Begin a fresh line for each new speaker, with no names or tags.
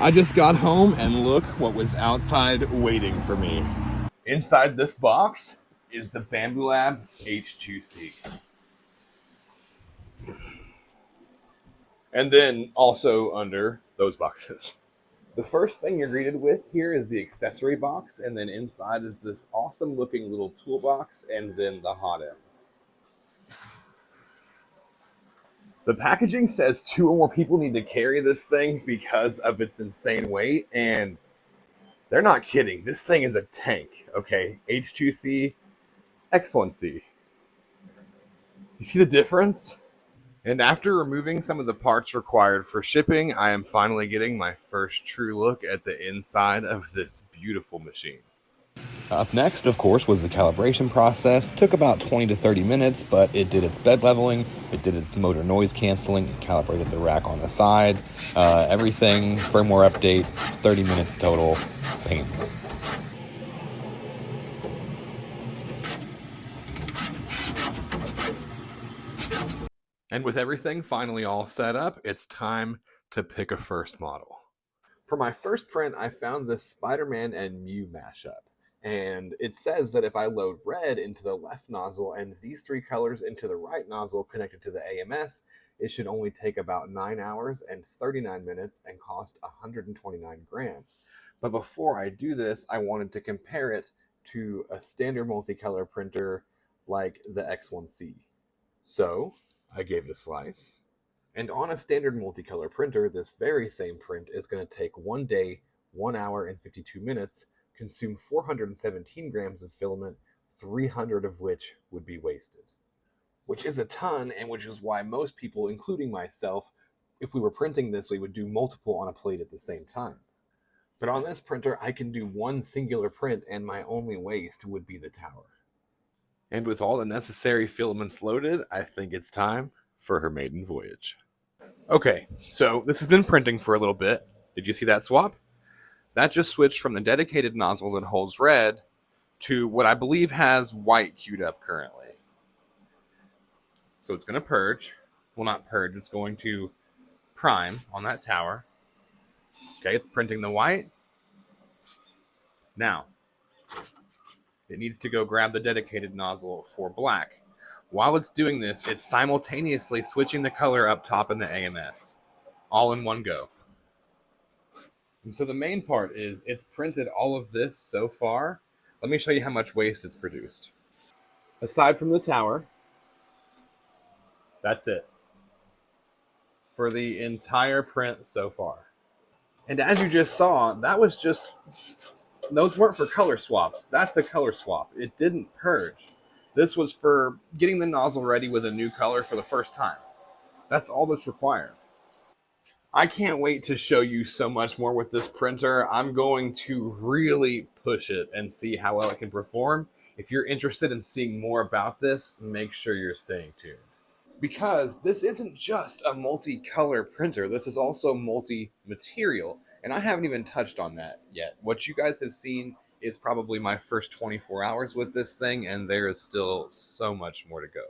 I just got home and look what was outside waiting for me. Inside this box is the Bamboo Lab H2C. And then also under those boxes. The first thing you're greeted with here is the accessory box, and then inside is this awesome looking little toolbox and then the hot ends. The packaging says 2 or more people need to carry this thing because of its insane weight, and they're not kidding. This thing is a tank, okay? H2C, X1C. You see the difference? And after removing some of the parts required for shipping, I am finally getting my first true look at the inside of this beautiful machine. Up next, of course, was the calibration process. Took about 20 to 30 minutes, but it did its bed leveling, it did its motor noise canceling, it calibrated the rack on the side, everything, firmware update, 30 minutes total, painless. And with everything finally all set up, it's time to pick a first model. For my first print, I found this Spider-Man and Mew mashup. And it says that if I load red into the left nozzle and these 3 colors into the right nozzle connected to the AMS, it should only take about 9 hours and 39 minutes and cost 129 grams. But before I do this, I wanted to compare it to a standard multicolor printer like the X1C. So I gave it a slice. And on a standard multicolor printer, this very same print is going to take 1 day, 1 hour and 52 minutes, consume 417 grams of filament, 300 of which would be wasted. Which is a ton, and which is why most people, including myself, if we were printing this, we would do multiple on a plate at the same time. But on this printer, I can do 1 singular print, and my only waste would be the tower. And with all the necessary filaments loaded, I think it's time for her maiden voyage. Okay, so this has been printing for a little bit. Did you see that swap? That just switched from the dedicated nozzle that holds red to what I believe has white queued up currently. So it's going to purge. Well, not purge, it's going to prime on that tower. Okay, it's printing the white. Now, it needs to go grab the dedicated nozzle for black. While it's doing this, it's simultaneously switching the color up top in the AMS, all in one go. And so the main part is it's printed all of this so far. Let me show you how much waste it's produced. Aside from the tower, that's it for the entire print so far. And as you just saw, those weren't for color swaps. That's a color swap. It didn't purge. This was for getting the nozzle ready with a new color for the first time. That's all that's required. I can't wait to show you so much more with this printer. I'm going to really push it and see how well it can perform. If you're interested in seeing more about this, make sure you're staying tuned. Because this isn't just a multicolor printer, this is also multi-material. And I haven't even touched on that yet. What you guys have seen is probably my first 24 hours with this thing, and there is still so much more to go.